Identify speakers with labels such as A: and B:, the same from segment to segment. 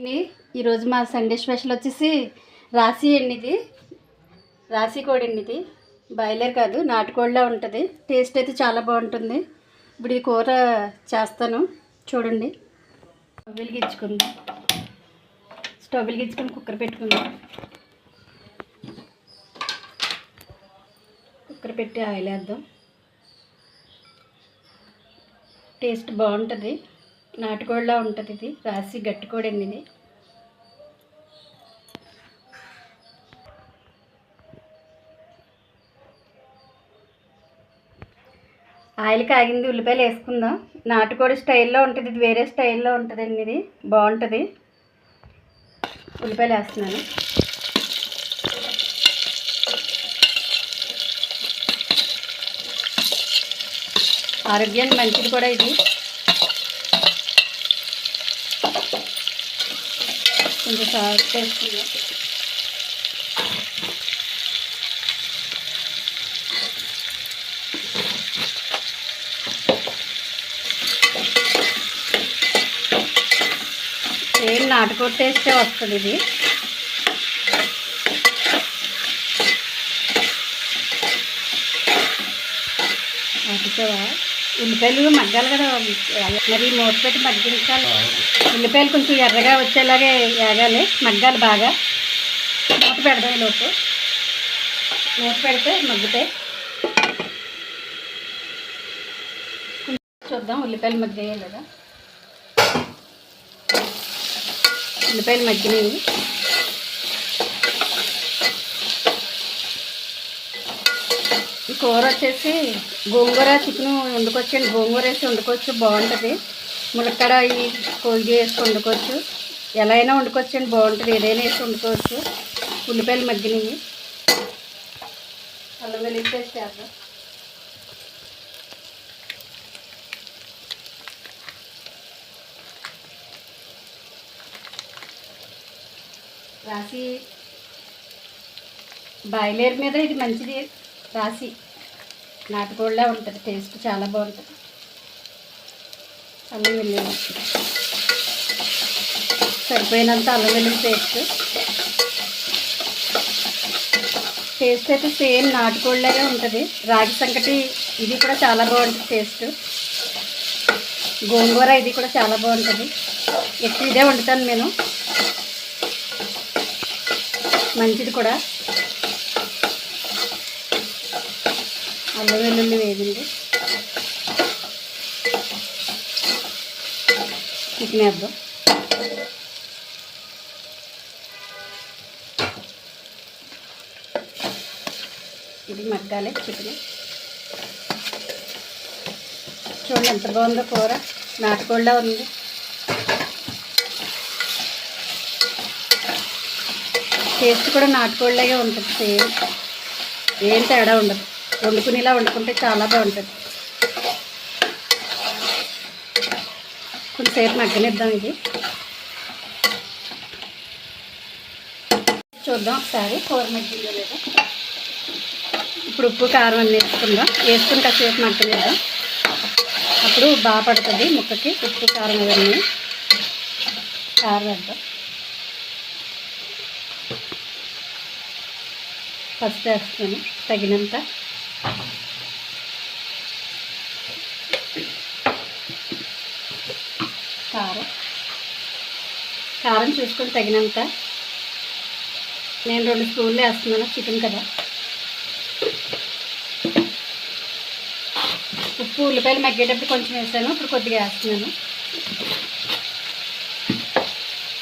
A: ఈరోజు మా Sunday special వచ్చేసి రాశి ఎన్నిది, రాశి కోడి ఎన్నిది, బాయిలర్ కాదు నాటుకోడిలా ఉంటుంది. టేస్ట్ అయితే చాలా బాగుంటుంది. ఇప్పుడు ఈ కూర చేస్తాను చూడండి. స్టవ్ వెలిగించుకొని కుక్కర్ పెట్టుకుందాం. కుక్కర్ పెట్టి ఆయిల్ వేద్దాం. టేస్ట్ బాగుంటుంది. నాటుకోడిలా ఉంటుంది. ఇది రాసి గట్టి కోడి ఇది. ఆయిల్ కాగింది, ఉల్లిపాయలు వేసుకుందాం. నాటుకోడి స్టైల్లో ఉంటుంది, ఇది వేరే స్టైల్లో ఉంటుందండి. ఇది బాగుంటుంది. ఉల్లిపాయలు వేస్తున్నాను. ఆరోగ్యానికి మంచిది కూడా ఇది. కొంచెం సాల్ట్ వేసుకుందాం. సేమ్ నాటుకోడి టేస్టే వస్తుంది ఇది. అటుకోవా ఉల్లిపాయలు మగ్గాలి కదా, మరి మూత పెట్టి మగ్గించాలి. ఉల్లిపాయలు కొంచెం ఎర్రగా వచ్చేలాగే వేగాలి, మగ్గాలి బాగా. మూత పెడదాం. లోపు మూత పెడితే మగ్గుతాయి. చూద్దాం ఉల్లిపాయలు మగ్గాయి లేదా. ఉల్లిపాయలు మగ్గినాయి. ఈ కూర వచ్చేసి గోంగూర చికెన్ వండుకోవచ్చండి. గోంగూర వేసి వండుకోవచ్చు, బాగుంటుంది. ములక్కడ ఈ కొయ్యి వేసి వండుకోవచ్చు, ఎలా అయినా వండుకోవచ్చండి, బాగుంటుంది. ఏదైనా వేసి వండుకోవచ్చు. ఉల్లిపాయలు మగ్గినవి. అల్లం వెల్లుల్లి పేస్ట్ వేద్దాం. రాసి బాయిలర్ మీద ఇది మంచిది. రాసి నాటుకోడిలా ఉంటుంది, టేస్ట్ చాలా బాగుంటుంది. అల్లం వెల్లుల్లి సరిపోయినంత అల్లం వెల్లుల్లి టేస్ట్ అయితే సేమ్ నాటుకోడిలాగే ఉంటుంది. రాగి సంకటి ఇది కూడా చాలా బాగుంటుంది టేస్ట్. గోంగూర ఇది కూడా చాలా బాగుంటుంది. ఎక్కువ ఇదే వండుతాను నేను, మంచిది కూడా. అల్లం వెల్లుల్లి వేగింది. చికెన్ వేద్దాం. ఇది మగ్గాలి చికెన్. చూడండి ఎంత బాగుందో కూర, నాటుకోడిలా ఉంది. టేస్ట్ కూడా నాటుకోడిలాగే ఉంటుంది. సేమ్ ఏం తేడా ఉండదు. వండుకునేలా వండుకుంటే చాలా బాగుంటుంది. కొంచెంసేపు మగ్గనిద్దాం. ఇది చూద్దాం ఒకసారి కూర మగ్గిందో లేదా. ఇప్పుడు ఉప్పు కారం అన్నీ వేసుకుని కాసేపు మగ్గనిద్దాం. అప్పుడు బాగా పడుతుంది ముక్కకి. ఉప్పు కారం అవన్నీ కారం వేద్దాం. ఫస్ట్ వేస్తాను తగినంత. కారం చూసుకొని తగినంత. నేను 2 స్పూన్లు వేస్తున్నాను, చికెన్ కదా. ఉప్పు ఉల్లిపాయలు మగ్గేటప్పుడు కొంచెం వేసాను, ఇప్పుడు కొద్దిగా వేస్తున్నాను.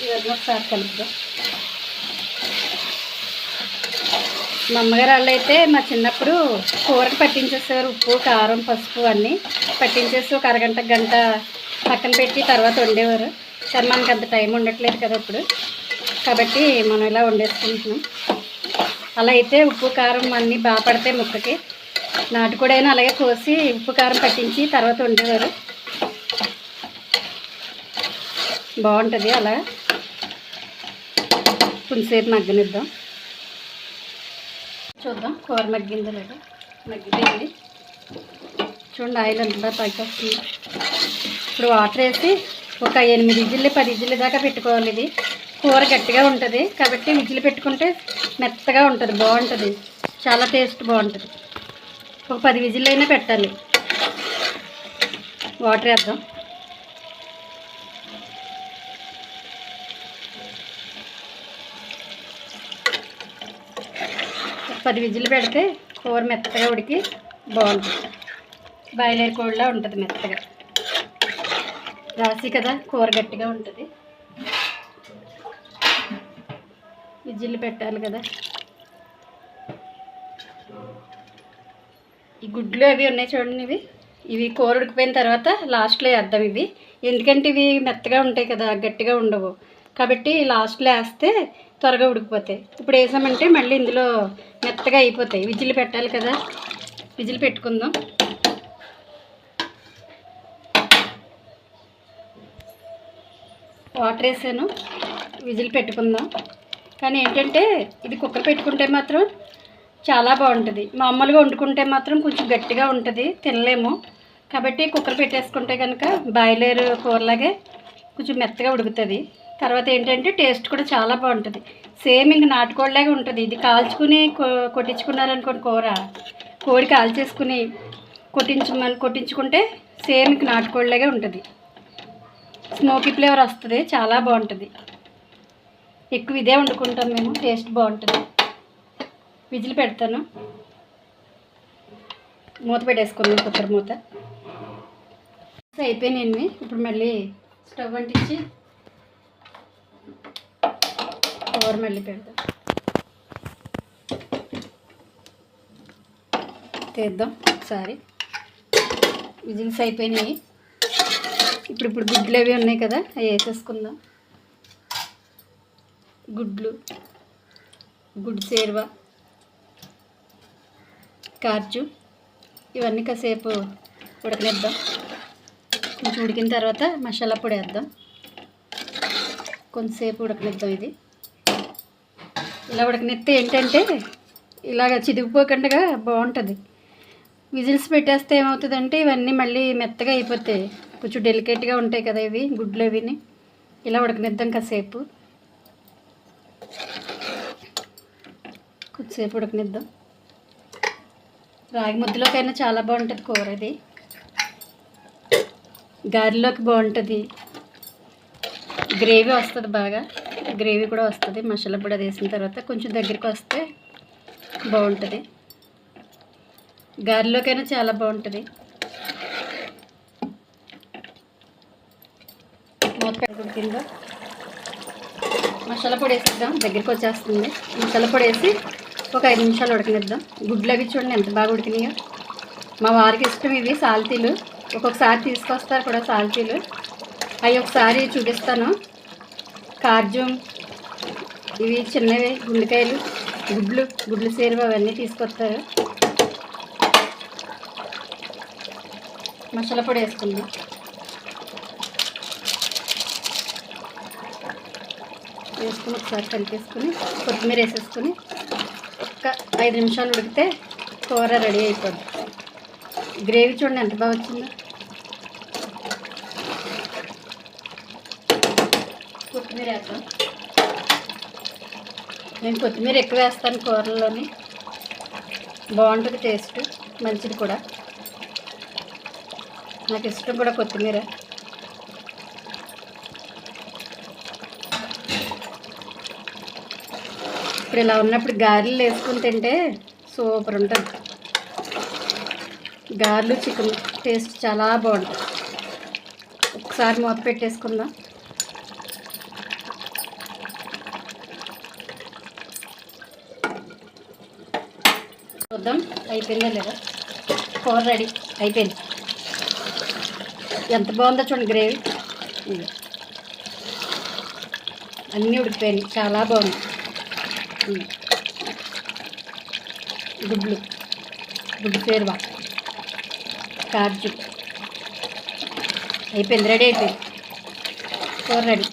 A: ఇవన్నీ ఒకసారి కలుపుదాం. మా అమ్మగారు వాళ్ళు అయితే మా చిన్నప్పుడు కూరకు పట్టించేసేవారు. ఉప్పు కారం పసుపు అన్నీ పట్టించేసి ఒక అరగంట గంట పక్కన పెట్టి తర్వాత వండేవారు. కానీ మనకు అంత టైం ఉండట్లేదు కదా ఇప్పుడు, కాబట్టి మనం ఇలా వండేసుకుంటున్నాం. అలా అయితే ఉప్పు కారం అన్నీ బాగా పడతాయి ముక్కకి. నాటుకోడైనా అలాగే కోసి ఉప్పు కారం పట్టించి తర్వాత వండేవారు, బాగుంటుంది. అలా కొంచెంసేపు మగ్గనిద్దాం. చూద్దాం కూర మగ్గిందో లేదా. మగ్గిపోయింది చూడండి, ఆయిల్ అంతా పైకి వస్తుంది. ఇప్పుడు వాటర్ వేసి ఒక 8 విజిల్లు 10 విజిల్లు దాకా పెట్టుకోవాలి. ఇది కూర గట్టిగా ఉంటుంది కాబట్టి విజిల్ పెట్టుకుంటే మెత్తగా ఉంటుంది, బాగుంటుంది, చాలా టేస్ట్ బాగుంటుంది. ఒక 10 విజిల్లు అయినా పెట్టాలి. వాటర్ వేద్దాం. ఒక 10 విజిల్లు పెడితే కూర మెత్తగా ఉడికి బాగుంటుంది. బాయిలర్ కోడిలా ఉంటుంది, మెత్తగా రాసి కదా కూర గట్టిగా ఉంటుంది. విజిల్లు పెట్టాలి కదా. ఈ గుడ్లు అవి ఉన్నాయి చూడండి, ఇవి కూర ఉడికిపోయిన తర్వాత లాస్ట్లో వేద్దాం ఇవి. ఎందుకంటే ఇవి మెత్తగా ఉంటాయి కదా, గట్టిగా ఉండవు కాబట్టి లాస్ట్లో వేస్తే త్వరగా ఉడికిపోతాయి. ఇప్పుడు వేసామంటే మళ్ళీ ఇందులో మెత్తగా అయిపోతాయి. విజిల్ పెట్టాలి కదా, విజిల్ పెట్టుకుందాం. వాటర్ వేసాను, విజిల్ పెట్టుకుందాం. కానీ ఏంటంటే ఇది కుక్కర్ పెట్టుకుంటే మాత్రం చాలా బాగుంటుంది. మామూలుగా వండుకుంటే మాత్రం కొంచెం గట్టిగా ఉంటుంది, తినలేము. కాబట్టి కుక్కర్ పెట్టేసుకుంటే కనుక బాయిలర్ కూరలాగే కొంచెం మెత్తగా ఉడుకుతుంది. తర్వాత ఏంటంటే టేస్ట్ కూడా చాలా బాగుంటుంది. సేమ్ ఇంక నాటుకోడిలాగే ఉంటుంది. ఇది కాల్చుకుని కొట్టించుకున్నారనుకోండి, కూర కోడి కాల్చేసుకుని కొట్టించుకుంటే సేమ్ ఇంక నాటుకోడిలాగే ఉంటుంది. స్మోకీ ఫ్లేవర్ వస్తుంది, చాలా బాగుంటుంది. ఎక్కువ ఇదే వండుకుంటాం మేము, టేస్ట్ బాగుంటుంది. విజిల్ పెడతాను, మూత పెట్టేసుకుందాం, కుక్కర్ మూత. అయిపోయినాయి. ఇప్పుడు మళ్ళీ స్టవ్ అంటించి కూర మళ్ళీ పెడదాం, తీద్దాం ఒకసారి. విజిల్స్ అయిపోయినాయి. ఇప్పుడు గుడ్లు అవి ఉన్నాయి కదా, అవి వేసేసుకుందాం. గుడ్డు సేరువ, కార్జు ఇవన్నీ కాసేపు ఉడకనిద్దాం. కొంచెం ఉడికిన తర్వాత మసాలా పొడి వేద్దాం. కొంచెంసేపు ఉడకనిద్దాం. ఇది ఇలా ఉడకనిస్తే ఏంటంటే ఇలాగ చిదిగిపోకుండా బాగుంటుంది. విజిల్స్ పెట్టేస్తే ఏమవుతుందంటే ఇవన్నీ మళ్ళీ మెత్తగా అయిపోతాయి. కొంచెం డెలికేట్గా ఉంటాయి కదా ఇవి గుడ్లు అవిని. ఇలా ఉడకనిద్దాం కాసేపు, కొద్దిసేపు ఉడకనిద్దాం. రాగి ముద్దలోకైనా చాలా బాగుంటుంది కూర. ఇది గారెలోకి బాగుంటుంది. గ్రేవీ వస్తుంది, బాగా గ్రేవీ కూడా వస్తుంది. మసాలా పొడి వేసిన తర్వాత కొంచెం దగ్గరికి వస్తే బాగుంటుంది. గారెలోకైనా చాలా బాగుంటుంది. మూత పెట్టుకుంటుందో మసాలా పొడి వేసిద్దాం. దగ్గరికి వచ్చేస్తుంది. మసాలా పొడి వేసి ఒక 5 నిమిషాలు ఉడకనిద్దాం. గుడ్లు అవి చూడండి ఎంత బాగా ఉడికినాయో. మా వారికి ఇష్టం ఇవి సాల్తీలు. ఒక్కొక్కసారి తీసుకొస్తారు కూడా సాల్తీలు. అవి ఒకసారి చూపిస్తాను. కార్జూమ్ ఇవి చిన్నవి గుండెకాయలు, గుడ్లు సేరువ అవన్నీ తీసుకొస్తారు. మసాలా పొడి వేసుకుందాం. వేసుకుని ఒకసారి కలిపేసుకుని కొత్తిమీర వేసేసుకుని ఒక 5 నిమిషాలు ఉడికితే కూర రెడీ అయిపోద్ది. గ్రేవీ చూడండి ఎంత బాగా వచ్చిందో. కొత్తిమీర వేద్దాం. నేను కొత్తిమీర ఎక్కువ వేస్తాను కూరల్లోని, బాగుంటుంది టేస్ట్, మంచిది కూడా. నాకు ఇష్టం కూడా కొత్తిమీర. ఇప్పుడు ఇలా ఉన్నప్పుడు గారెలు వేసుకుని తింటే సూపర్ ఉంటుంది. గారెలు చికెన్ టేస్ట్ చాలా బాగుంటుంది. ఒకసారి మూత పెట్టేసుకుందాం. చూద్దాం అయిపోయిందా లేదా. కూర రెడీ అయిపోయింది. ఎంత బాగుందో చూడండి గ్రేవీ. అన్నీ ఉడికిపోయినాయి, చాలా బాగుంది. గుడ్డు సేరువ, కార్జు అయిపోయింది, రెడీ అయిపోయింది. కూర రెడీ.